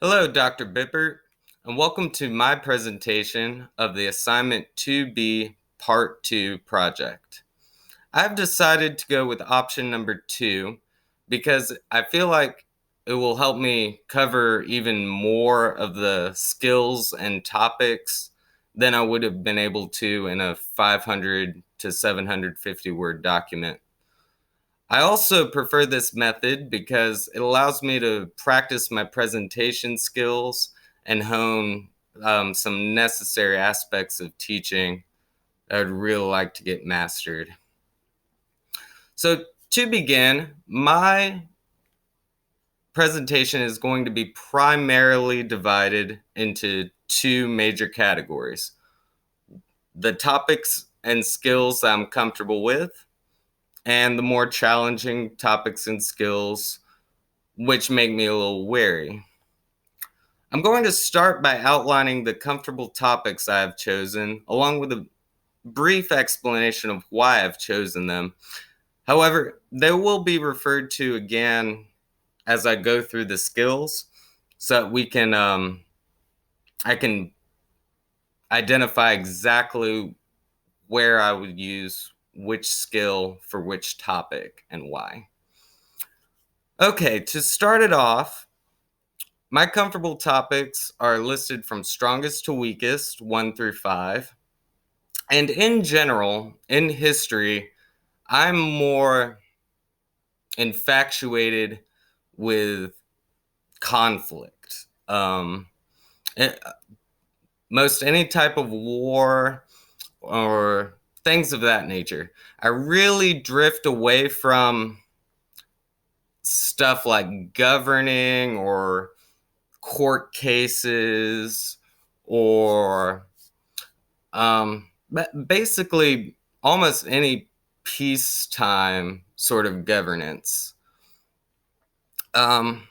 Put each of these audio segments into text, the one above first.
Hello, Dr. Bippert, and welcome to my presentation of the Assignment 2B Part 2 project. I've decided to go with option number 2 because I feel like it will help me cover even more of the skills and topics than I would have been able to in a 500 to 750 word document. I also prefer this method because it allows me to practice my presentation skills and hone some necessary aspects of teaching that I'd really like to get mastered. So to begin, my presentation is going to be primarily divided into two major categories: the topics and skills that I'm comfortable with, and the more challenging topics and skills which make me a little wary. I'm going to start by outlining the comfortable topics I have chosen, along with a brief explanation of why I've chosen them. However, they will be referred to again as I go through the skills, so that I can identify exactly where I would use which skill for which topic and why. Okay, to start it off, my comfortable topics are listed from strongest to weakest, 1 through 5. And in general, in history, I'm more infatuated with conflict. It, most any type of war or things of that nature. I really drift away from stuff like governing or court cases or basically almost any peacetime sort of governance. Um,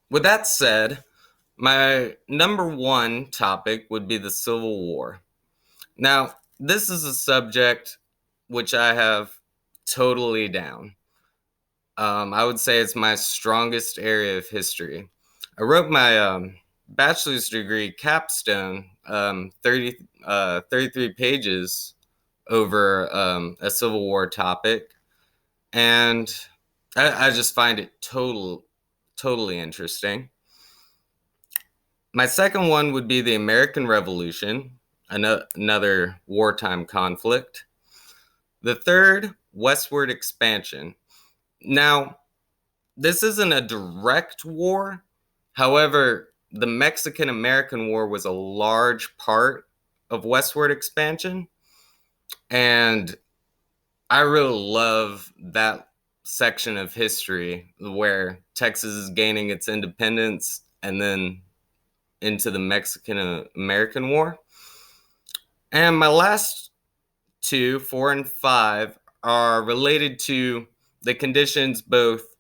with that said, my number one topic would be the Civil War. Now, this is a subject which I have totally down. I would say it's my strongest area of history. I wrote my bachelor's degree capstone, 33 pages over a Civil War topic, and I just find it totally interesting. My second one would be the American Revolution, another wartime conflict. The third, westward expansion. Now, this isn't a direct war. However, the Mexican-American War was a large part of westward expansion, and I really love that section of history where Texas is gaining its independence and then into the Mexican-American War. And my last two, 4 and 5, are related to the conditions both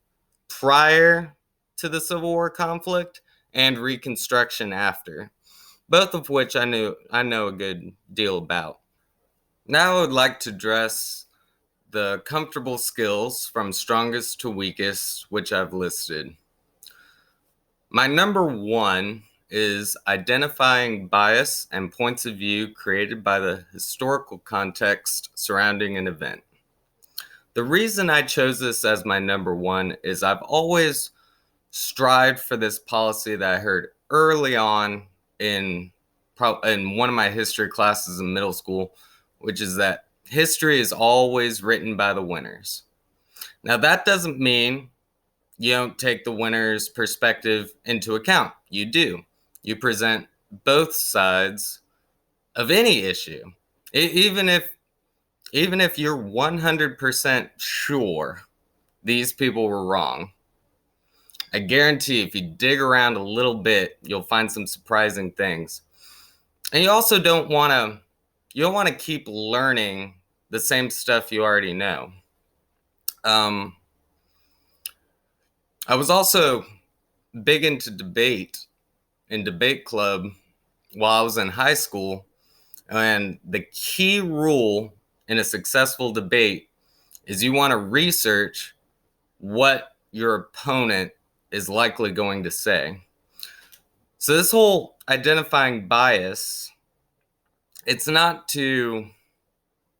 prior to the Civil War conflict and Reconstruction after, both of which I know a good deal about. Now I would like to address the comfortable skills from strongest to weakest, which I've listed. My number one is identifying bias and points of view created by the historical context surrounding an event. The reason I chose this as my number one is I've always strived for this policy that I heard early on in one of my history classes in middle school, which is that history is always written by the winners. Now, that doesn't mean you don't take the winner's perspective into account. You do. You present both sides of any issue, even if you're 100% sure these people were wrong. I guarantee if you dig around a little bit, you'll find some surprising things. And you also don't want to keep learning the same stuff you already know. I was also big into debate in debate club while I was in high school, and the key rule in a successful debate is you want to research what your opponent is likely going to say. So this whole identifying bias, it's not to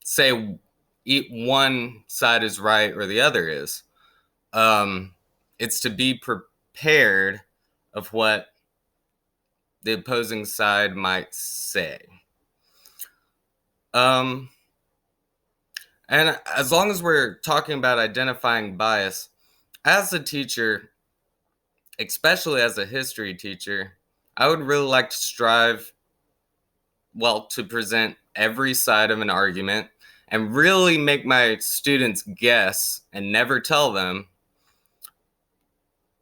say one side is right or the other is. Um, it's to be prepared of what the opposing side might say. Um, and as long as we're talking about identifying bias, as a teacher, especially as a history teacher, I would really like to strive, well, to present every side of an argument and really make my students guess and never tell them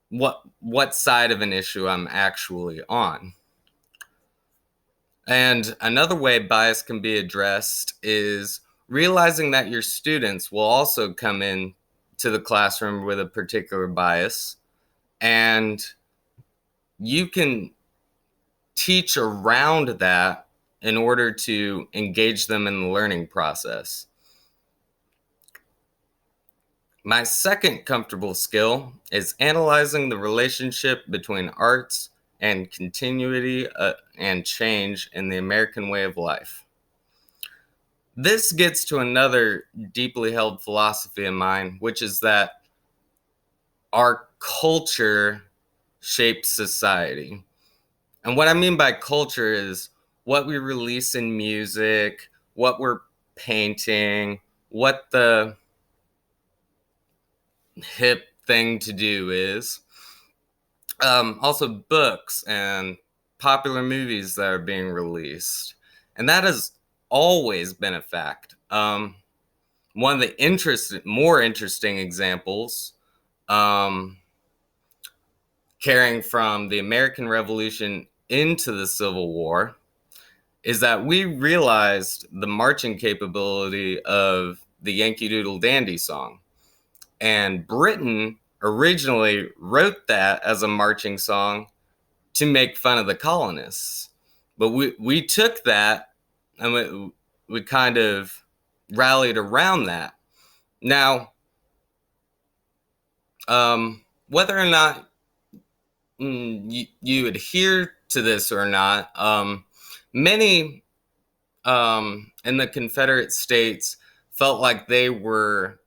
what side of an issue I'm actually on. And another way bias can be addressed is realizing that your students will also come in to the classroom with a particular bias, and you can teach around that in order to engage them in the learning process. My second comfortable skill is analyzing the relationship between arts and continuity and change in the American way of life. This gets to another deeply held philosophy of mine, which is that our culture shapes society. And what I mean by culture is what we release in music, what we're painting, what the hip thing to do is. Also, books and popular movies that are being released. And that has always been a fact. One of the more interesting examples, um, carrying from the American Revolution into the Civil War, is that we realized the marching capability of the Yankee Doodle Dandy song. And Britain originally wrote that as a marching song to make fun of the colonists. But we took that and we kind of rallied around that. Now, whether or not you adhere to this or not, many in the Confederate States felt like they were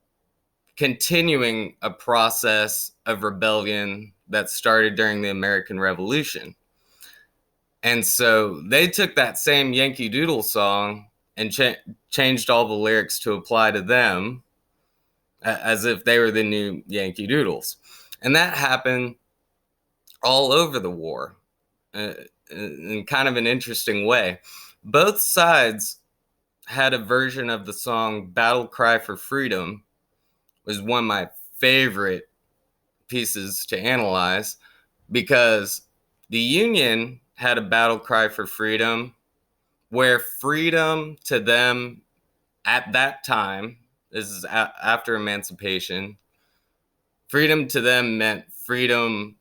continuing a process of rebellion that started during the American Revolution. And so they took that same Yankee Doodle song and changed all the lyrics to apply to them as if they were the new Yankee Doodles. And that happened all over the war in kind of an interesting way. Both sides had a version of the song Battle Cry for Freedom, was one of my favorite pieces to analyze, because the Union had a battle cry for freedom where freedom to them at that time, this is after emancipation, freedom to them meant freedom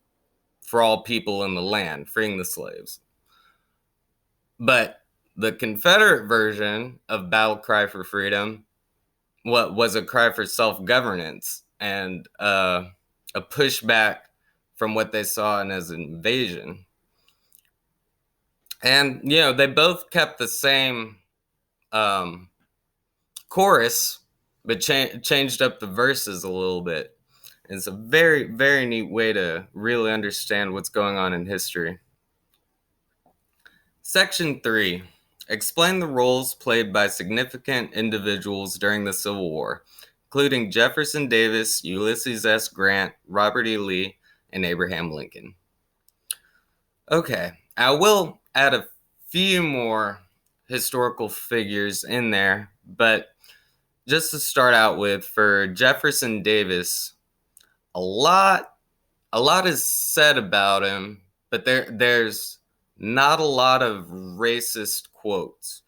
for all people in the land, freeing the slaves. But the Confederate version of Battle Cry for Freedom, what was a cry for self-governance and a pushback from what they saw as an invasion. And, they both kept the same chorus, but changed up the verses a little bit. It's a very, very neat way to really understand what's going on in history. Section 3. Explain the roles played by significant individuals during the Civil War, including Jefferson Davis, Ulysses S. Grant, Robert E. Lee, and Abraham Lincoln. Okay, I will add a few more historical figures in there, but just to start out with, for Jefferson Davis, a lot is said about him, but there's not a lot of racist quotes.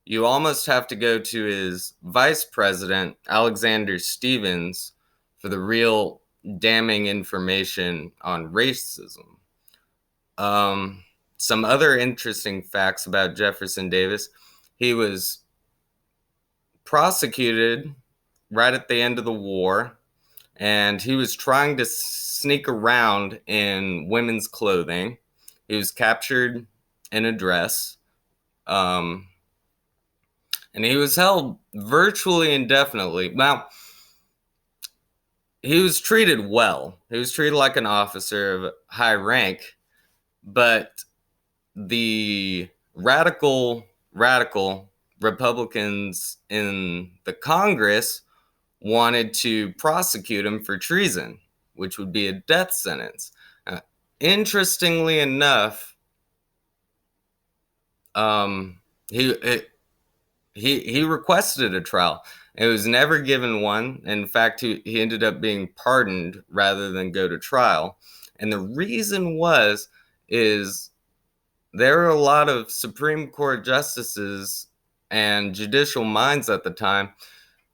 You almost have to go to his vice president, Alexander Stephens, for the real damning information on racism. Some other interesting facts about Jefferson Davis: he was prosecuted right at the end of the war, and he was trying to sneak around in women's clothing. He was captured in a dress, and he was held virtually indefinitely. Now, he was treated well. He was treated like an officer of high rank, but the radical Republicans in the Congress wanted to prosecute him for treason, which would be a death sentence. Interestingly enough, um, he he requested a trial. It was never given one. In fact, he ended up being pardoned rather than go to trial. And the reason is there were a lot of Supreme Court justices and judicial minds at the time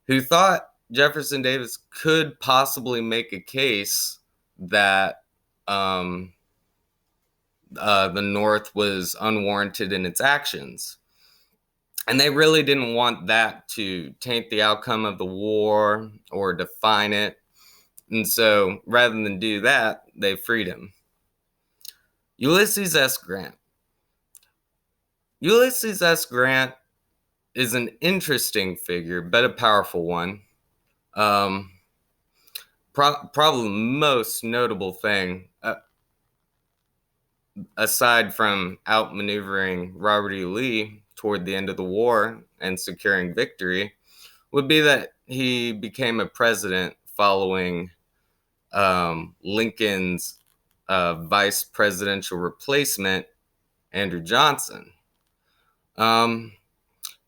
who thought Jefferson Davis could possibly make a case that the North was unwarranted in its actions. And they really didn't want that to taint the outcome of the war or define it. And so rather than do that, they freed him. Ulysses S. Grant. Ulysses S. Grant is an interesting figure, but a powerful one. Probably the most notable thing, aside from outmaneuvering Robert E. Lee toward the end of the war and securing victory, would be that he became a president following Lincoln's vice presidential replacement, Andrew Johnson.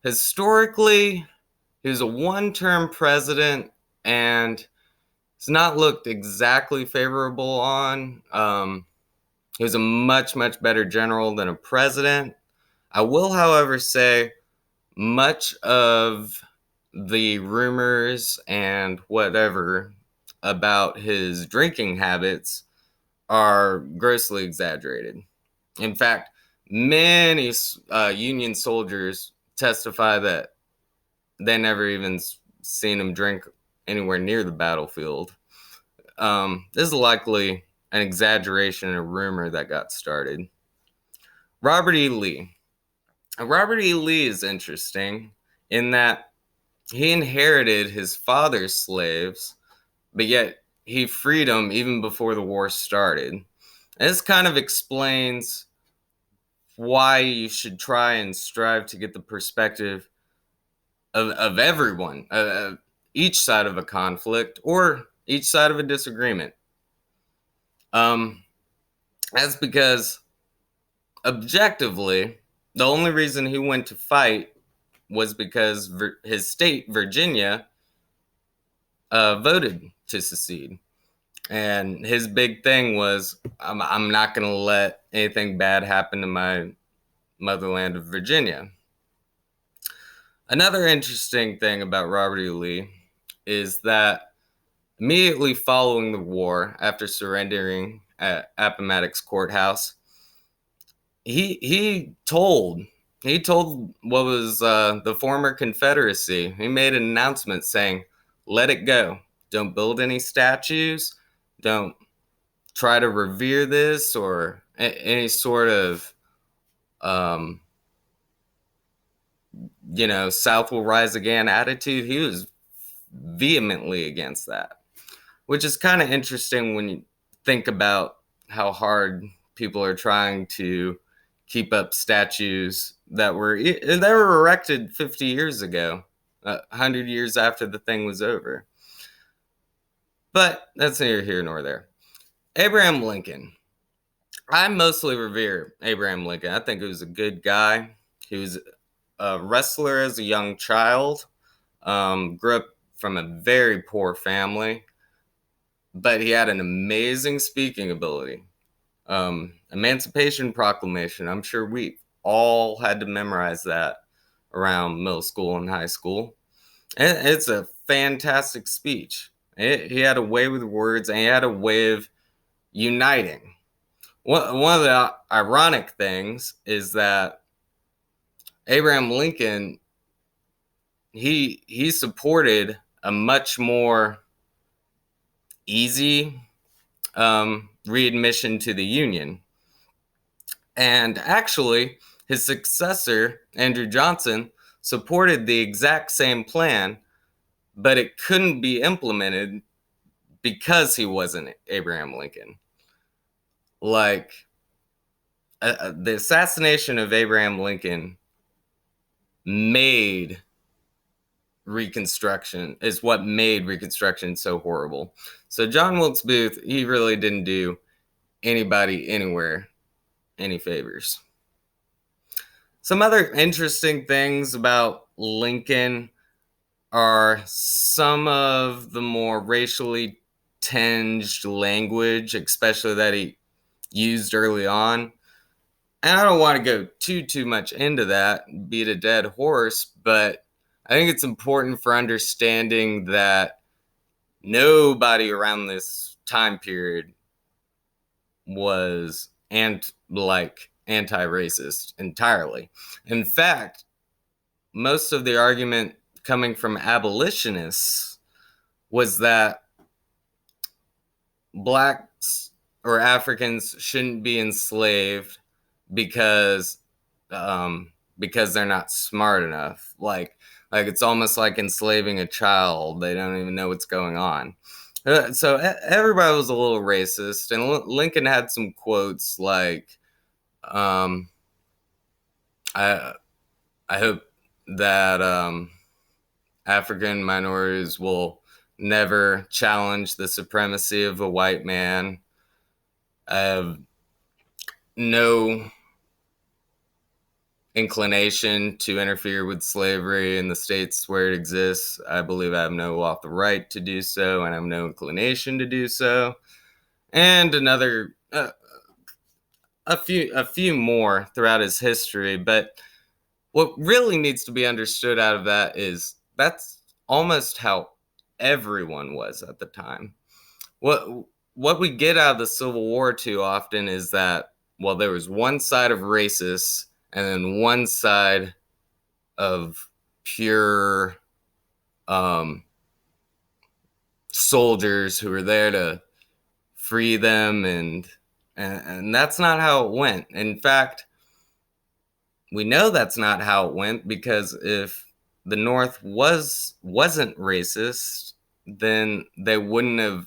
Historically, he was a one-term president, and it's not looked exactly favorable on. He was a much, much better general than a president. I will, however, say much of the rumors and whatever about his drinking habits are grossly exaggerated. In fact, many Union soldiers testify that they never even seen him drink anywhere near the battlefield. This is likely an exaggeration and a rumor that got started. Robert E. Lee. Robert E. Lee is interesting in that he inherited his father's slaves, but yet he freed them even before the war started. And this kind of explains why you should try and strive to get the perspective of everyone, each side of a conflict or each side of a disagreement. That's because objectively, the only reason he went to fight was because his state, Virginia, voted to secede. And his big thing was, I'm not going to let anything bad happen to my motherland of Virginia. Another interesting thing about Robert E. Lee is that immediately following the war, after surrendering at Appomattox Courthouse, he told what was the former Confederacy. He made an announcement saying, "Let it go. Don't build any statues. Don't try to revere this or any sort of, South will rise again attitude." He was vehemently against that, which is kind of interesting when you think about how hard people are trying to keep up statues that were erected 50 years ago, 100 years after the thing was over. But that's neither here nor there. Abraham Lincoln. I mostly revere Abraham Lincoln. I think he was a good guy. He was a wrestler as a young child, grew up from a very poor family, but he had an amazing speaking ability. Emancipation Proclamation. I'm sure we all had to memorize that around middle school and high school. And it's a fantastic speech. He had a way with words, and he had a way of uniting. One of the ironic things is that Abraham Lincoln, he supported a much more easy readmission to the Union. And actually, his successor, Andrew Johnson, supported the exact same plan, but it couldn't be implemented because he wasn't Abraham Lincoln. Like, the assassination of Abraham Lincoln made Reconstruction, is what made Reconstruction so horrible. So John Wilkes Booth, he really didn't do anybody anywhere any favors. Some other interesting things about Lincoln are some of the more racially tinged language, especially that he used early on. And I don't want to go too much into that, beat a dead horse, but I think it's important for understanding that nobody around this time period was anti-racist entirely. In fact, most of the argument coming from abolitionists was that blacks or Africans shouldn't be enslaved because they're not smart enough. Like it's almost like enslaving a child. They don't even know what's going on. So everybody was a little racist, and Lincoln had some quotes like, I hope that African minorities will never challenge the supremacy of a white man. I have no inclination to interfere with slavery in the states where it exists. I believe I have no lawful right to do so, and I have no inclination to do so. And another, a few more throughout his history. But what really needs to be understood out of that is that's almost how everyone was at the time. What we get out of the Civil War too often is that, well, there was one side of racists and then one side of pure soldiers who were there to free them, and that's not how it went. In fact, we know that's not how it went, because if the North wasn't racist, then they wouldn't have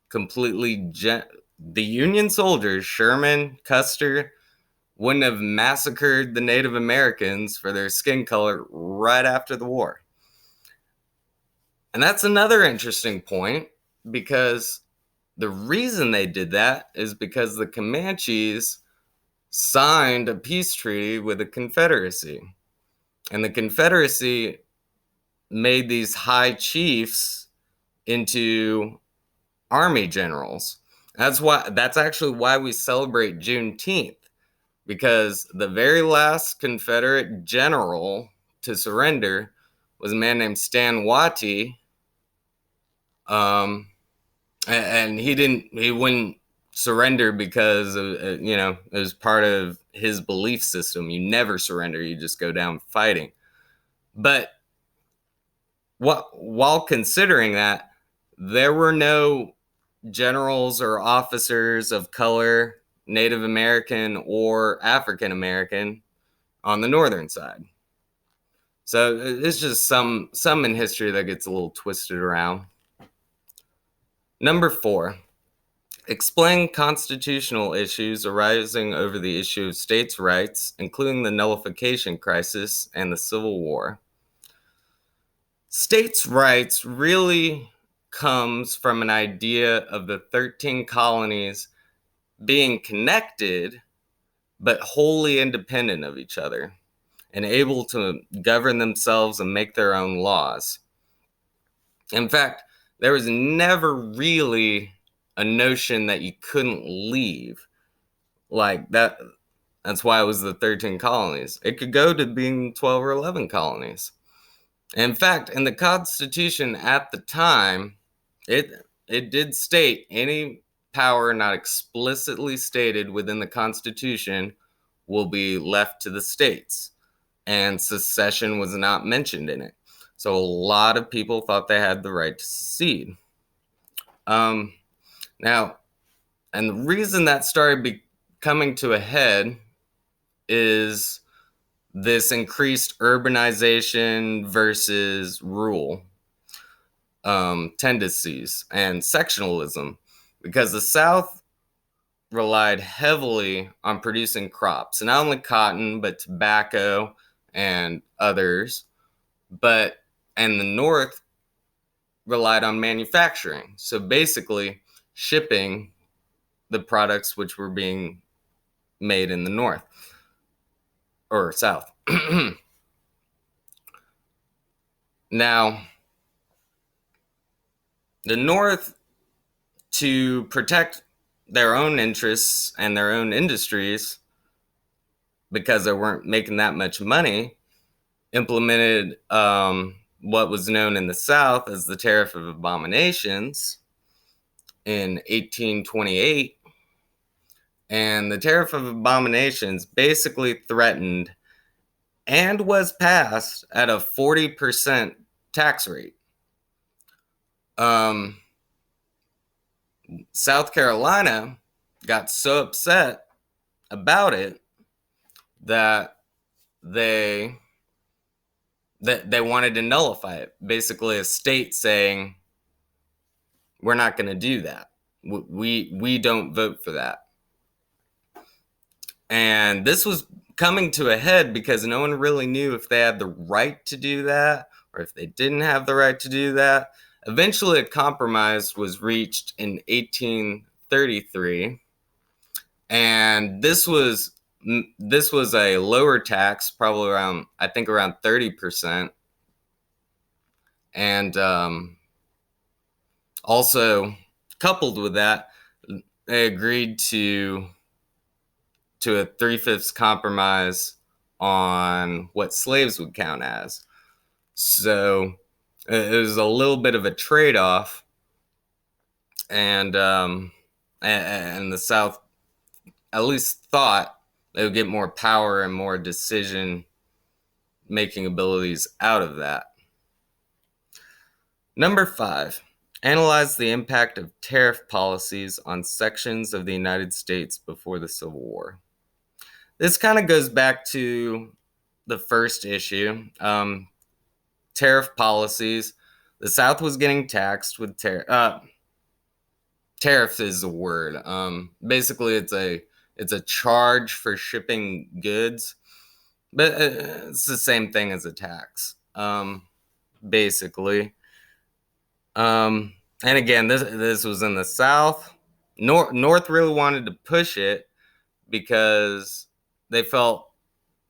completely the Union soldiers, Sherman, Custer, wouldn't have massacred the Native Americans for their skin color right after the war. And that's another interesting point, because the reason they did that is because the Comanches signed a peace treaty with the Confederacy. And the Confederacy made these high chiefs into army generals. That's actually why we celebrate Juneteenth, because the very last Confederate general to surrender was a man named Stan Watty. And he wouldn't surrender because it was part of his belief system. You never surrender, you just go down fighting. But while considering that, there were no generals or officers of color, Native American or African American, on the northern side. So it's just some in history that gets a little twisted around. Number 4, explain constitutional issues arising over the issue of states' rights, including the nullification crisis and the Civil War. States' rights really comes from an idea of the 13 colonies being connected, but wholly independent of each other, and able to govern themselves and make their own laws. In fact, there was never really a notion that you couldn't leave. Like that. That's why it was the 13 colonies. It could go to being 12 or 11 colonies. In fact, in the Constitution at the time, it did state any power not explicitly stated within the Constitution will be left to the states, and secession was not mentioned in it. So a lot of people thought they had the right to secede. Now, and the reason that started coming to a head is this increased urbanization versus rural tendencies and sectionalism, because the South relied heavily on producing crops, and not only cotton, but tobacco and others. And the North relied on manufacturing. So basically, shipping the products which were being made in the North or South. Now, the North, to protect their own interests and their own industries, because they weren't making that much money, implemented what was known in the South as the Tariff of Abominations in 1828. And the Tariff of Abominations basically threatened and was passed at a 40% tax rate. South Carolina got so upset about it that they wanted to nullify it. Basically, a state saying, we're not going to do that. We don't vote for that. And this was coming to a head because no one really knew if they had the right to do that or if they didn't have the right to do that. Eventually, a compromise was reached in 1833, and this was a lower tax, probably around 30%, and also coupled with that, they agreed to a 3/5 compromise on what slaves would count as. So it was a little bit of a trade-off, and the South at least thought they would get more power and more decision-making abilities out of that. Number 5, analyze the impact of tariff policies on sections of the United States before the Civil War. This kind of goes back to the first issue, tariff policies. The South was getting taxed with tariffs is the word. Basically, it's a charge for shipping goods, but it's the same thing as a tax, basically. And again, this was in the South. North really wanted to push it because they felt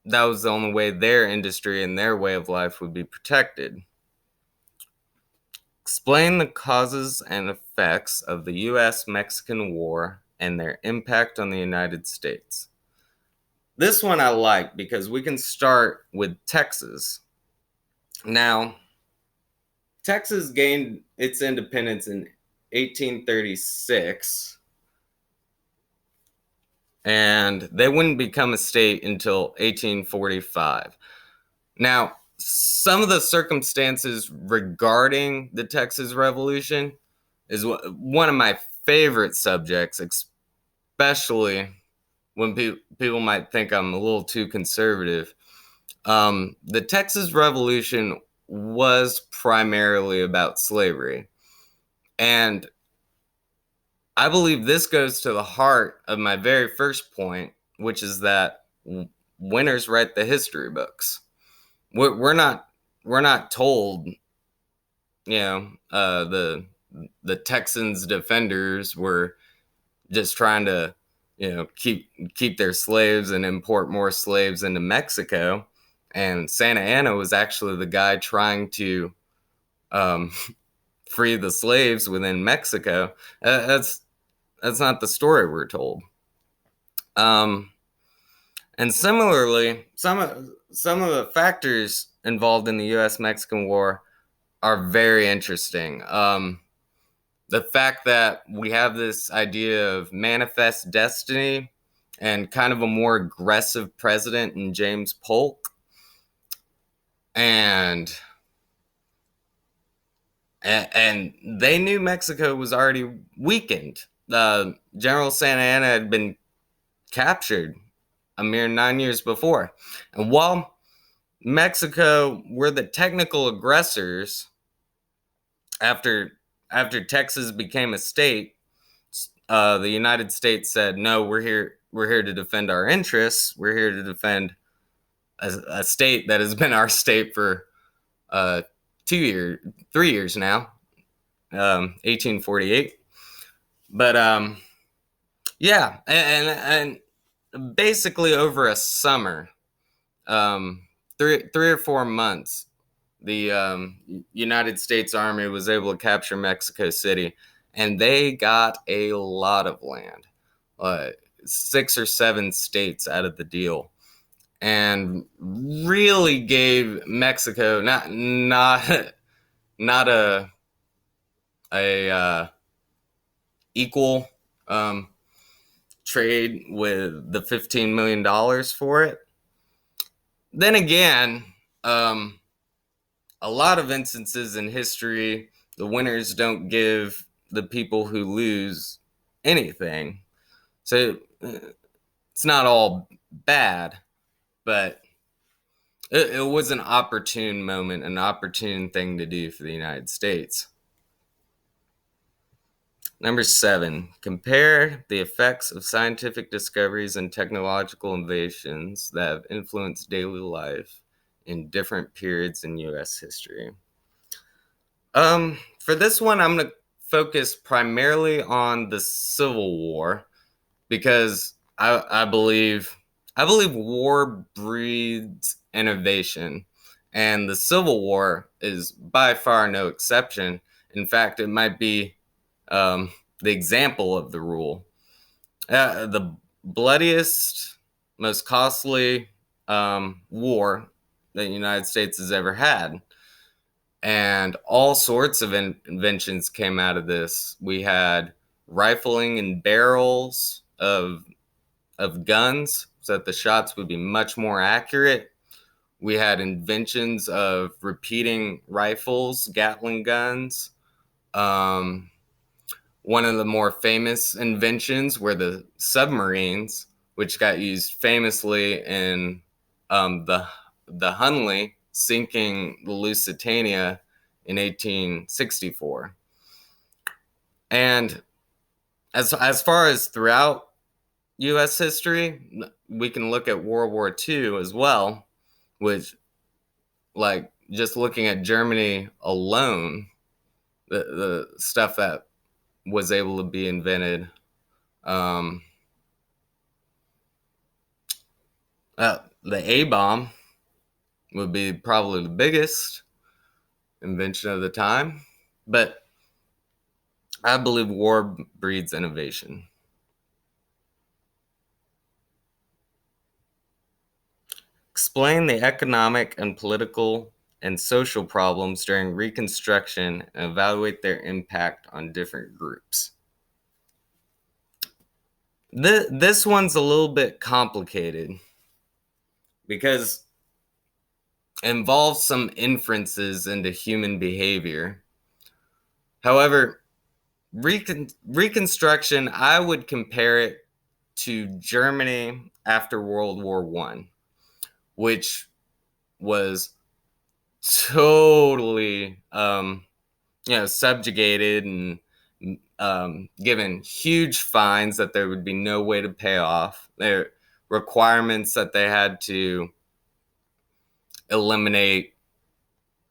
that was the only way their industry and their way of life would be protected. Explain the causes and effects of the U.S.-Mexican War and their impact on the United States. This one I like because we can start with Texas. Now, Texas gained its independence in 1836. And they wouldn't become a state until 1845. Now, some of the circumstances regarding the Texas Revolution is one of my favorite subjects, especially when people might think I'm a little too conservative. The Texas Revolution was primarily about slavery. And I believe this goes to the heart of my very first point, which is that winners write the history books. We're not told, the Texans defenders were just trying to, keep their slaves and import more slaves into Mexico, and Santa Anna was actually the guy trying to free the slaves within Mexico. That's not the story we're told. And similarly, some of the factors involved in the U.S.-Mexican War are very interesting. The fact that we have this idea of manifest destiny and kind of a more aggressive president in James Polk, and they knew Mexico was already weakened. General Santa Anna had been captured a mere 9 years before. And while Mexico were the technical aggressors after Texas became a state, the United States said, "No, we're here. We're here to defend our interests. We're here to defend a state that has been our state for 3 years now, 1848." But yeah, and basically over a summer, three or 4 months, the United States Army was able to capture Mexico City, and they got a lot of land, 6 or 7 states out of the deal, and really gave Mexico not a equal trade with the $15 million for it. Then again, a lot of instances in history, the winners don't give the people who lose anything. So it's not all bad, but it was an opportune moment, an opportune thing to do for the United States. Number 7, compare the effects of scientific discoveries and technological innovations that have influenced daily life in different periods in U.S. history. For this one, I'm going to focus primarily on the Civil War because I believe war breeds innovation, and the Civil War is by far no exception. In fact, it might be the example of the rule. The bloodiest, most costly war that the United States has ever had. And all sorts of inventions came out of this. We had rifling in barrels of guns so that the shots would be much more accurate. We had inventions of repeating rifles, Gatling guns. One of the more famous inventions were the submarines, which got used famously in the Hunley sinking the Lusitania in 1864. And as far as throughout U.S. history, we can look at World War II as well, which, like, just looking at Germany alone, the stuff that was able to be invented. The A-bomb would be probably the biggest invention of the time, but I believe war breeds innovation. Explain the economic and political and social problems during Reconstruction and evaluate their impact on different groups. This one's a little bit complicated because it involves some inferences into human behavior. However, Reconstruction, I would compare it to Germany after World War I, which was totally subjugated and given huge fines that there would be no way to pay off. There requirements that they had to eliminate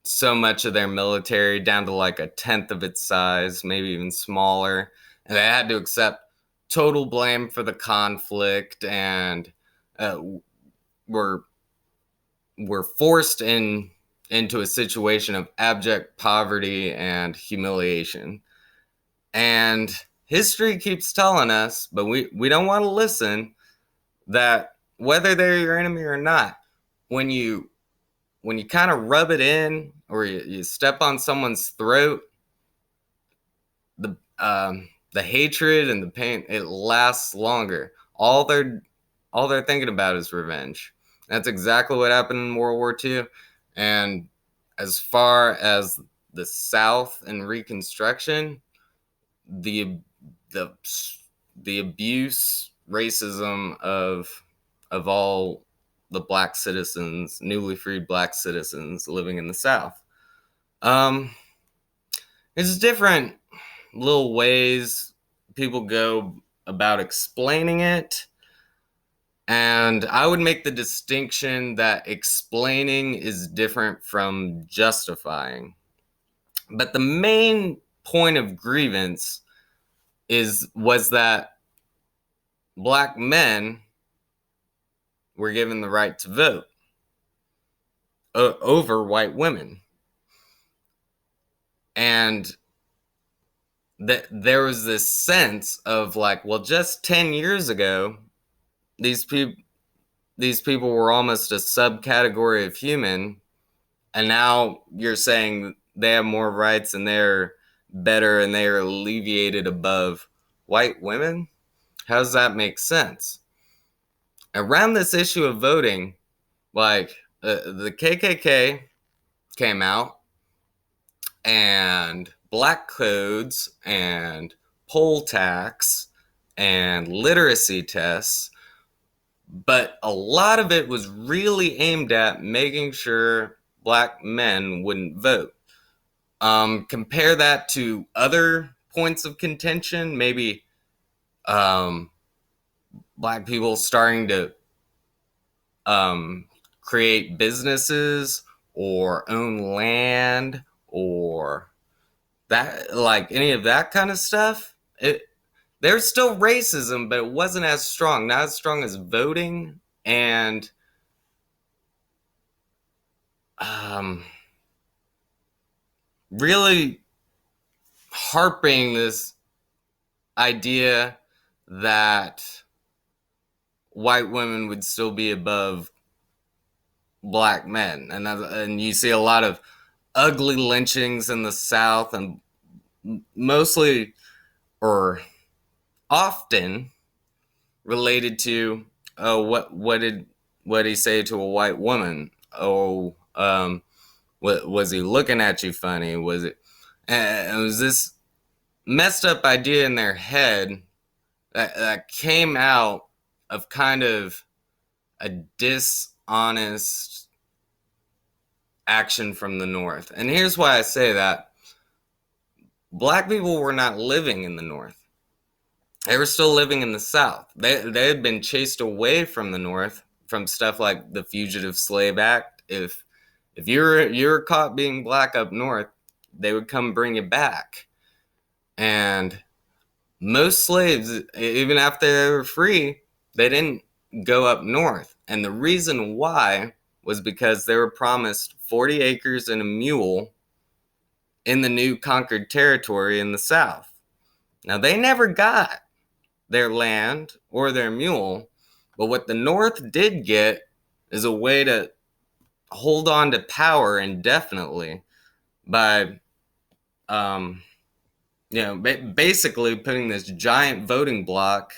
so much of their military down to like a tenth of its size, maybe even smaller. And they had to accept total blame for the conflict, and were forced into a situation of abject poverty and humiliation. And history keeps telling us, but we don't want to listen, that whether they're your enemy or not, when you kind of rub it in or you step on someone's throat, the hatred and the pain, it lasts longer. All they're thinking about is revenge. That's exactly what happened in World War II. And as far as the South and Reconstruction, the abuse, racism of of all the black citizens, newly freed black citizens living in the South. Um, it's different little ways people go about explaining it. And I would make the distinction that explaining is different from justifying. But the main point of grievance was that black men were given the right to vote over white women. And that there was this sense of like, well, just 10 years ago, these people were almost a subcategory of human, and now you're saying they have more rights and they're better and they are alleviated above white women. How does that make sense? Around this issue of voting, like the KKK came out, and black codes and poll tax and literacy tests, but a lot of it was really aimed at making sure black men wouldn't vote. Compare that to other points of contention, maybe um, black people starting to create businesses or own land or that, like any of that kind of stuff. There's still racism, but it wasn't as strong, not as strong as voting and really harping this idea that white women would still be above black men, and you see a lot of ugly lynchings in the South, and mostly or often related to, oh, what did he say to a white woman? Oh, what was he looking at you funny? Was it? And it was this messed up idea in their head that came out of kind of a dishonest action from the North. And here's why I say that. Black people were not living in the North. They were still living in the South. They had been chased away from the North from stuff like the Fugitive Slave Act. If you're caught being black up north, they would come bring you back. And most slaves, even after they were free, they didn't go up north. And the reason why was because they were promised 40 acres and a mule in the new conquered territory in the South. Now, they never got their land or their mule, but what the North did get is a way to hold on to power indefinitely by, basically putting this giant voting block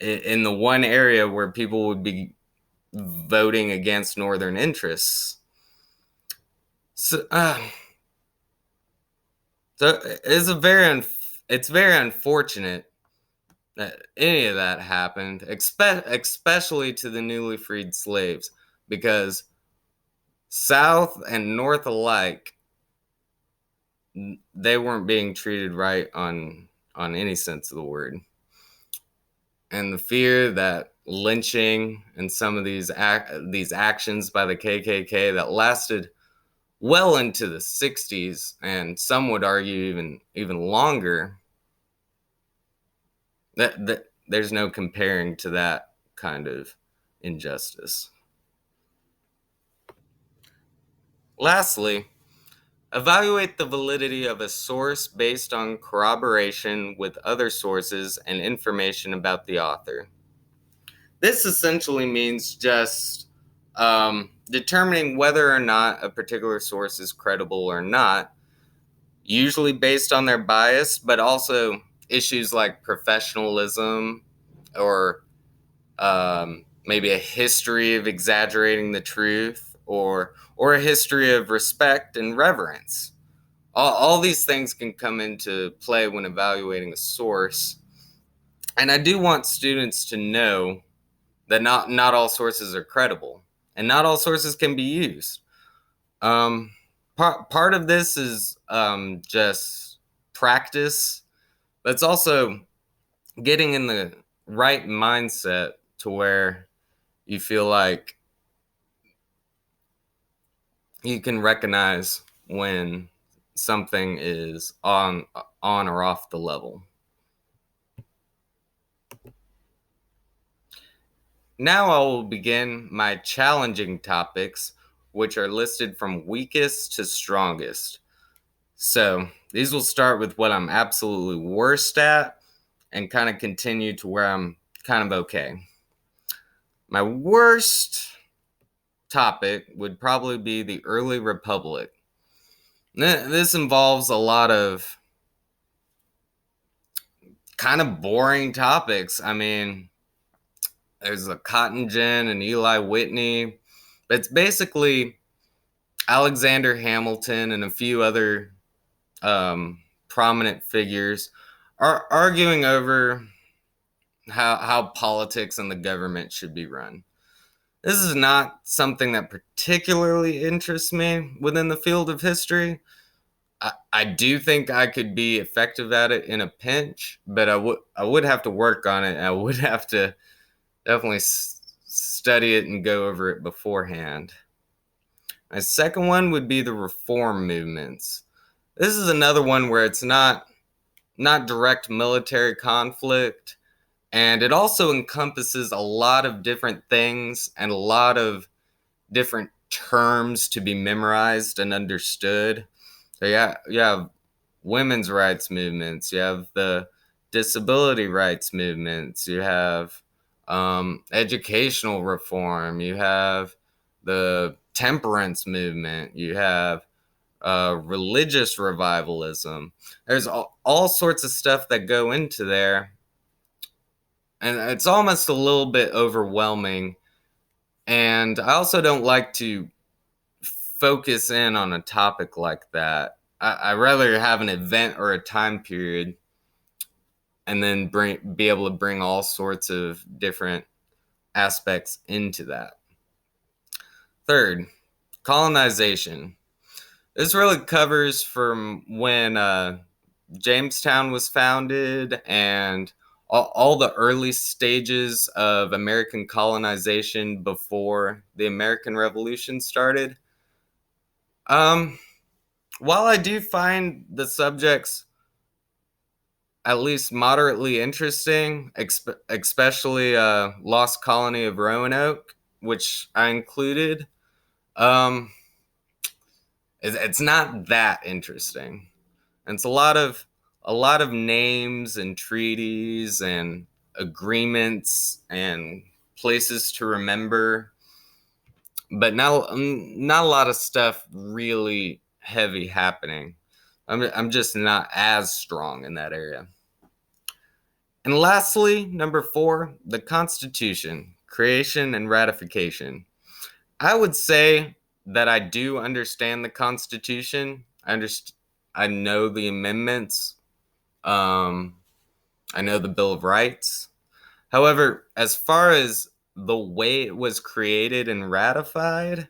in the one area where people would be voting against Northern interests. So it's very unfortunate that any of that happened, especially to the newly freed slaves, because South and North alike, they weren't being treated right on any sense of the word. And the fear that lynching and some of these actions by the KKK that lasted well into the 60s, and some would argue even longer, that there's no comparing to that kind of injustice. Lastly, evaluate the validity of a source based on corroboration with other sources and information about the author. This essentially means just determining whether or not a particular source is credible or not, usually based on their bias, but also issues like professionalism or maybe a history of exaggerating the truth, or a history of respect and reverence. All these things can come into play when evaluating a source. And I do want students to know that not all sources are credible, and not all sources can be used. Um, part of this is just practice, but it's also getting in the right mindset to where you feel like you can recognize when something is on or off the level. Now I will begin my challenging topics, which are listed from weakest to strongest. So these will start with what I'm absolutely worst at and kind of continue to where I'm kind of okay. My worst topic would probably be the early republic. This involves a lot of kind of boring topics. I mean, there's a Cotton Gin and Eli Whitney. It's basically Alexander Hamilton and a few other prominent figures are arguing over how politics and the government should be run. This is not something that particularly interests me within the field of history. I do think I could be effective at it in a pinch, but I would have to work on it. I would have to definitely study it and go over it beforehand. My second one would be the reform movements. This is another one where it's not direct military conflict, and it also encompasses a lot of different things and a lot of different terms to be memorized and understood. So yeah, you have women's rights movements, you have the disability rights movements, you have educational reform, you have the temperance movement, you have religious revivalism. There's all sorts of stuff that go into there, and it's almost a little bit overwhelming. And I also don't like to focus in on a topic like that. I rather have an event or a time period and then be able to bring all sorts of different aspects into that. Third, colonization. This really covers from when Jamestown was founded and all the early stages of American colonization before the American Revolution started. Um, while I do find the subjects at least moderately interesting, especially Lost Colony of Roanoke, which I included, um, it's not that interesting. And it's a lot of names and treaties and agreements and places to remember, but not a lot of stuff really heavy happening. I'm just not as strong in that area. And lastly, number 4, the Constitution, creation and ratification. I would say that I do understand the Constitution. I know the amendments. Um, I know the Bill of Rights. However, as far as the way it was created and ratified,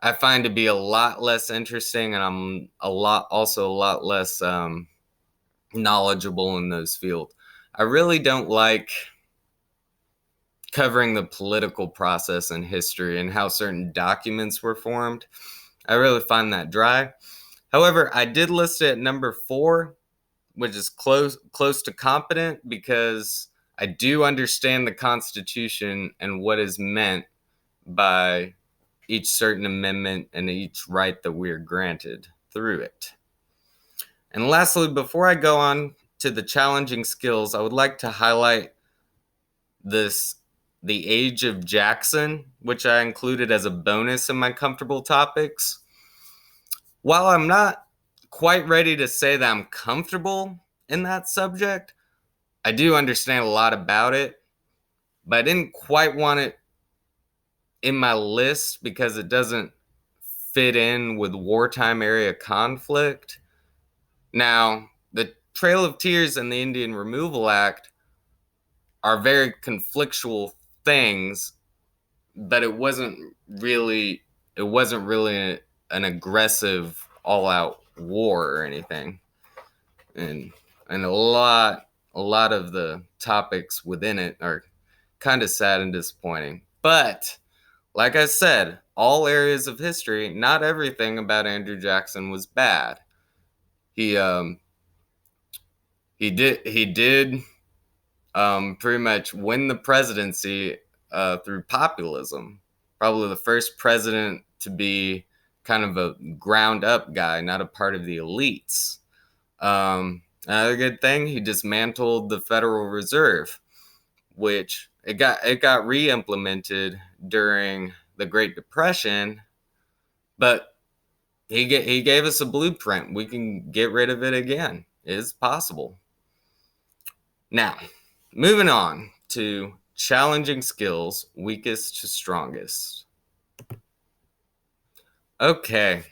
I find to be a lot less interesting, and I'm also a lot less knowledgeable in those fields. I really don't like covering the political process and history and how certain documents were formed. I really find that dry. However, I did list it at number 4, which is close to competent, because I do understand the Constitution and what is meant by each certain amendment and each right that we are granted through it. And lastly, before I go on to the challenging skills, I would like to highlight the age of Jackson, which I included as a bonus in my comfortable topics. While I'm not quite ready to say that I'm comfortable in that subject, I do understand a lot about it, but I didn't quite want it in my list because it doesn't fit in with wartime area conflict. Now, the Trail of Tears and the Indian Removal Act are very conflictual things, but it wasn't really an aggressive all-out war or anything. And a lot of the topics within it are kind of sad and disappointing. But like I said, all areas of history, not everything about Andrew Jackson was bad. He he did pretty much win the presidency through populism. Probably the first president to be kind of a ground up guy, not a part of the elites. Another good thing, he dismantled the Federal Reserve, which it got re-implemented during the Great Depression, but he gave us a blueprint. We can get rid of it again. It's possible. Now, moving on to challenging skills, weakest to strongest. Okay,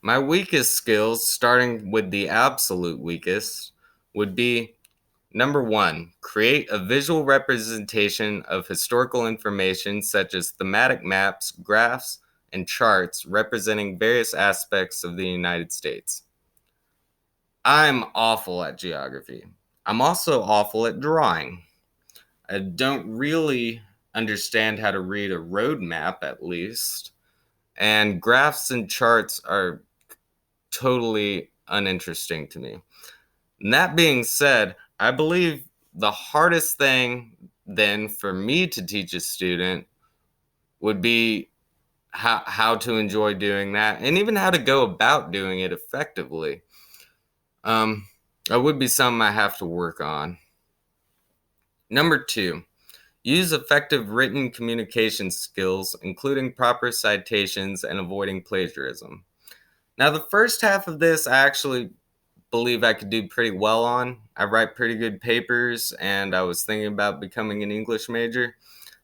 my weakest skills, starting with the absolute weakest, would be number 1, create a visual representation of historical information such as thematic maps, graphs, and charts representing various aspects of the United States. I'm awful at geography. I'm also awful at drawing. I don't really understand how to read a road map, at least. And graphs and charts are totally uninteresting to me. And that being said, I believe the hardest thing then for me to teach a student would be how to enjoy doing that, and even how to go about doing it effectively. That would be something I have to work on. Number 2, use effective written communication skills, including proper citations and avoiding plagiarism. Now, the first half of this, I actually believe I could do pretty well on. I write pretty good papers, and I was thinking about becoming an English major.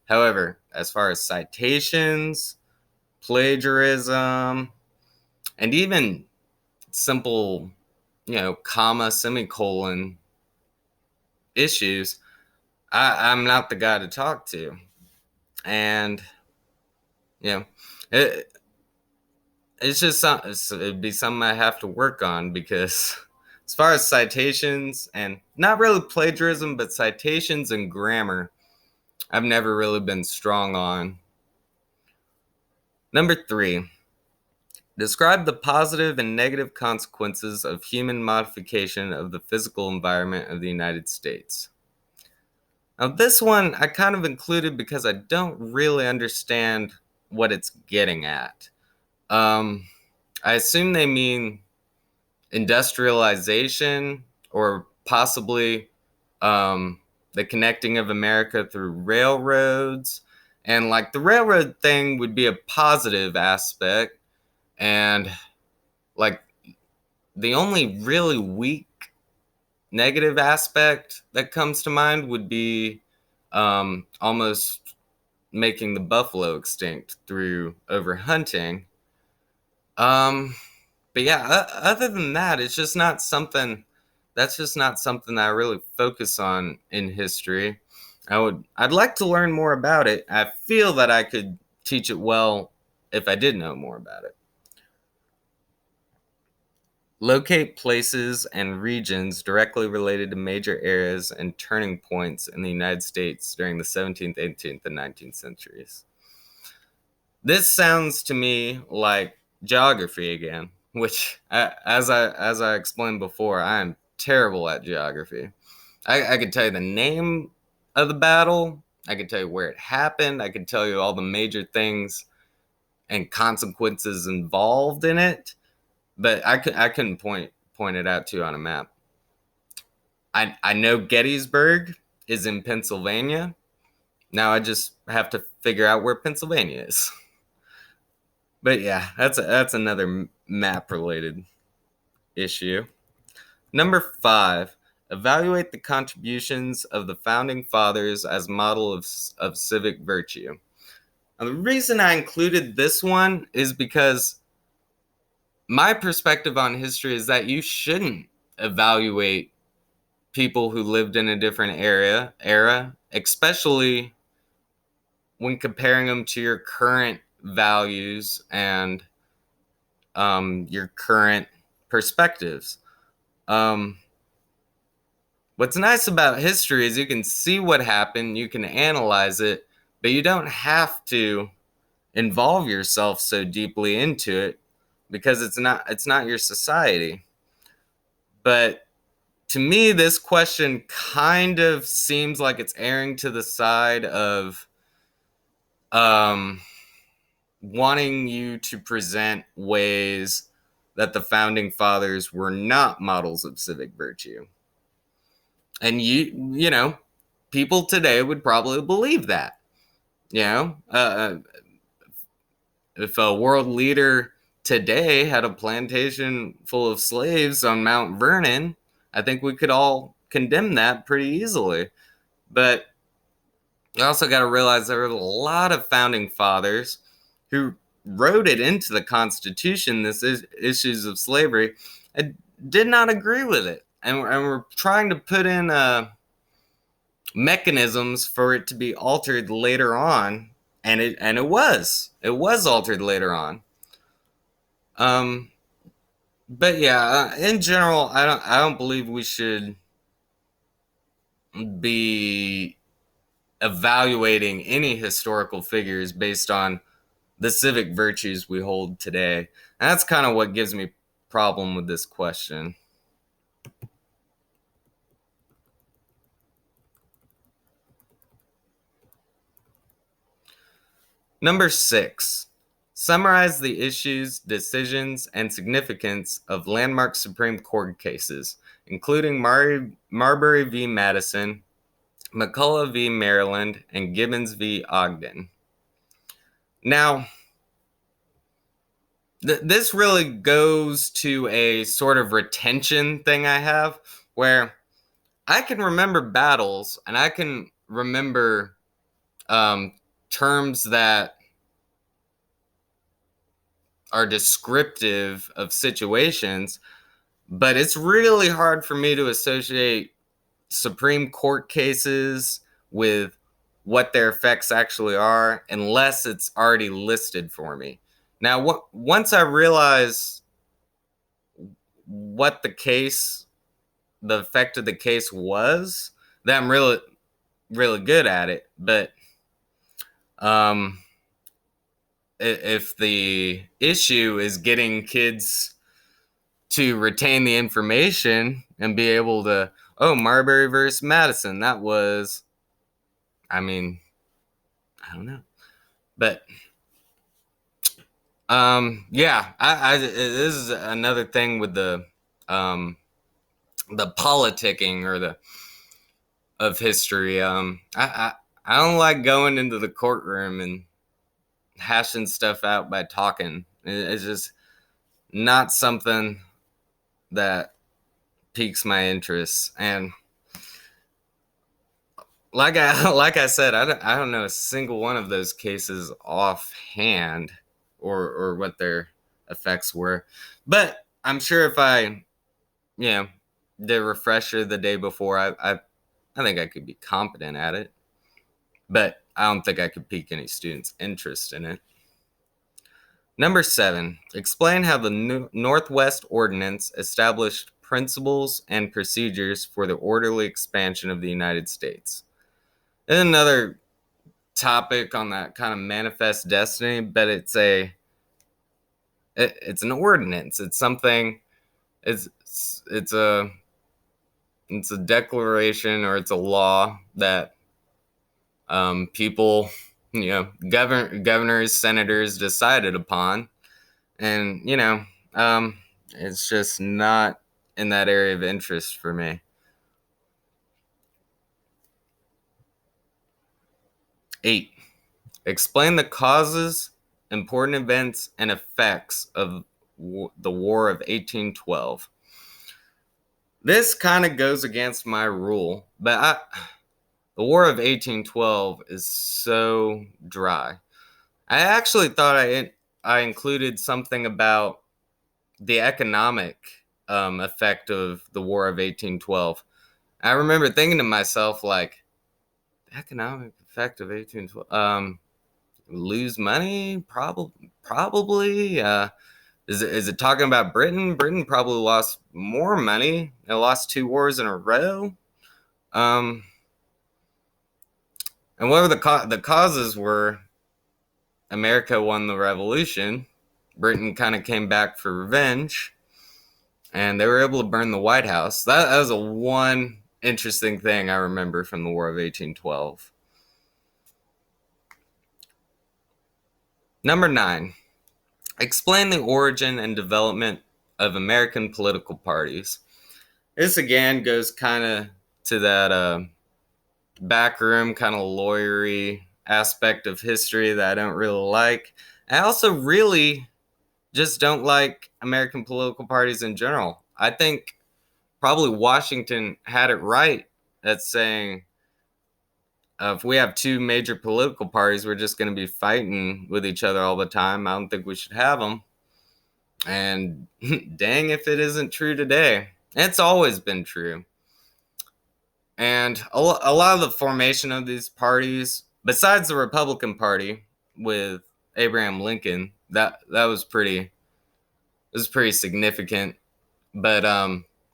However, as far as citations, plagiarism, and even simple, comma, semicolon issues, I'm not the guy to talk to. And, it, it's just it'd be something I have to work on, because as far as citations, and not really plagiarism, but citations and grammar, I've never really been strong on. Number 3, describe the positive and negative consequences of human modification of the physical environment of the United States. Now, this one I kind of included because I don't really understand what it's getting at. I assume they mean industrialization, or possibly the connecting of America through railroads. And like the railroad thing would be a positive aspect. And like the only really weak negative aspect that comes to mind would be almost making the buffalo extinct through overhunting. But yeah, other than that, it's just not something. That's just not something that I really focus on in history. I'd like to learn more about it. I feel that I could teach it well if I did know more about it. Locate places and regions directly related to major eras and turning points in the United States during the 17th, 18th, and 19th centuries. This sounds to me like geography again, which, as I explained before, I am terrible at geography. I could tell you the name of the battle. I could tell you where it happened. I could tell you all the major things and consequences involved in it, but I couldn't point it out to you on a map. I know Gettysburg is in Pennsylvania. Now I just have to figure out where Pennsylvania is. But yeah, that's another map related issue. Number 5, evaluate the contributions of the founding fathers as model of civic virtue. Now, the reason I included this one is because my perspective on history is that you shouldn't evaluate people who lived in a different era, especially when comparing them to your current values and your current perspectives. Um, what's nice about history is you can see what happened, you can analyze it, but you don't have to involve yourself so deeply into it because it's not your society. But to me, this question kind of seems like it's erring to the side of um, wanting you to present ways that the founding fathers were not models of civic virtue. And you know, people today would probably believe that. You know, if a world leader today had a plantation full of slaves on Mount Vernon, I think we could all condemn that pretty easily. But you also got to realize there were a lot of founding fathers who wrote it into the Constitution, this issues of slavery, and did not agree with it. And we're trying to put in mechanisms for it to be altered later on, and it was altered later on. Um, but yeah, in general, I don't believe we should be evaluating any historical figures based on the civic virtues we hold today. And that's kind of what gives me problem with this question. Number 6. Summarize the issues, decisions, and significance of landmark Supreme Court cases, including Marbury v. Madison, McCulloch v. Maryland, and Gibbons v. Ogden. Now, this really goes to a sort of retention thing I have, where I can remember battles and I can remember terms that are descriptive of situations, but it's really hard for me to associate Supreme Court cases with what their effects actually are unless it's already listed for me. Now, once I realize what the effect of the case was, then I'm really, really good at it. But um, if the issue is getting kids to retain the information and be able to, oh, Marbury versus Madison, that was, I mean, I don't know. But yeah, this is another thing with the politicking or the of history. I don't like going into the courtroom and hashing stuff out by talking. It's just not something that piques my interest. And like I said, I don't know a single one of those cases offhand or what their effects were. But I'm sure if I, you know, did a refresher the day before, I think I could be competent at it. But I don't think I could pique any students' interest in it. Number 7, explain how the Northwest Ordinance established principles and procedures for the orderly expansion of the United States. And another topic on that kind of manifest destiny, but it's an ordinance. It's something. It's a declaration or it's a law that people, you know, governors, senators decided upon, and you know, it's just not in that area of interest for me. 8, explain the causes, important events, and effects of the War of 1812. This kind of goes against my rule, but the War of 1812 is so dry. I actually thought I included something about the economic effect of the War of 1812. I remember thinking to myself, like, the economic effect of 1812. Lose money? Probably. Is it talking about Britain? Britain probably lost more money. It lost 2 wars in a row. Um, and what were the causes? Were America won the revolution. Britain kind of came back for revenge, and they were able to burn the White House. That was a one interesting thing I remember from the War of 1812. Number 9. Explain the origin and development of American political parties. This again goes kind of to that backroom, kind of lawyery aspect of history that I don't really like. I also really just don't like American political parties in general. I think probably Washington had it right at saying if we have two major political parties, we're just going to be fighting with each other all the time. I don't think we should have them. And dang if it isn't true today. It's always been true. And a lot of the formation of these parties, besides the Republican Party with Abraham Lincoln, that was pretty significant. But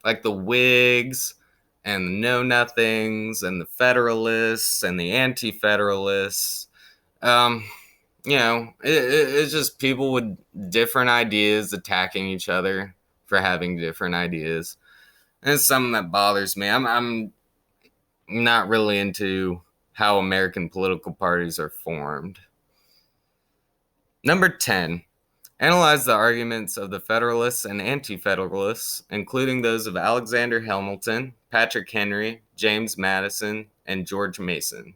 like the Whigs and the Know Nothings and the Federalists and the Anti-Federalists, um, it's just people with different ideas attacking each other for having different ideas. And it's something that bothers me. I'm not really into how American political parties are formed. Number 10. Analyze the arguments of the Federalists and Anti-Federalists, including those of Alexander Hamilton, Patrick Henry, James Madison, and George Mason.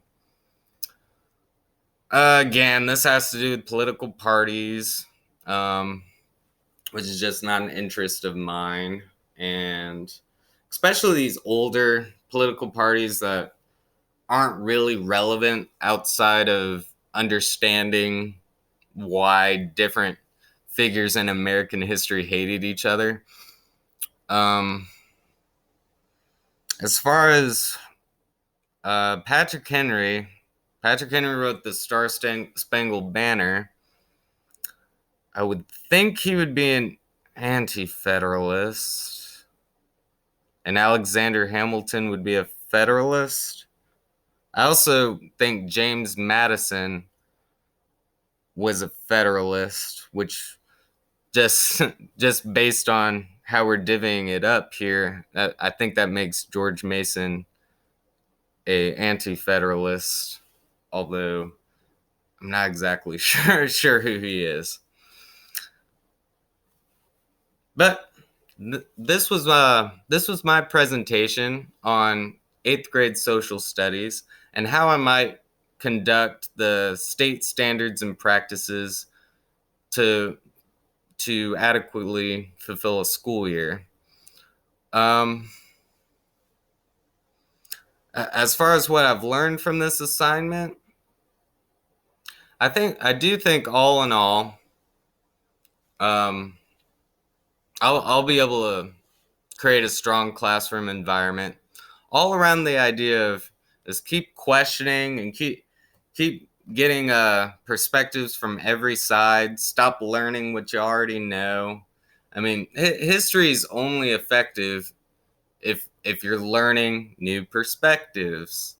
Again, this has to do with political parties, which is just not an interest of mine. And especially these older political parties that aren't really relevant outside of understanding why different figures in American history hated each other. As far as Patrick Henry wrote the Star Spangled Banner. I would think he would be an anti-federalist, and Alexander Hamilton would be a federalist. I also think James Madison was a federalist, which just based on how we're divvying it up here, I think that makes George Mason a anti-federalist, although I'm not exactly sure who he is. But this was my presentation on 8th grade social studies and how I might conduct the state standards and practices to adequately fulfill a school year. As far as what I've learned from this assignment, I do think all in all, I'll be able to create a strong classroom environment all around the idea of is keep questioning and keep getting perspectives from every side. Stop learning what you already know. I mean, history is only effective if you're learning new perspectives.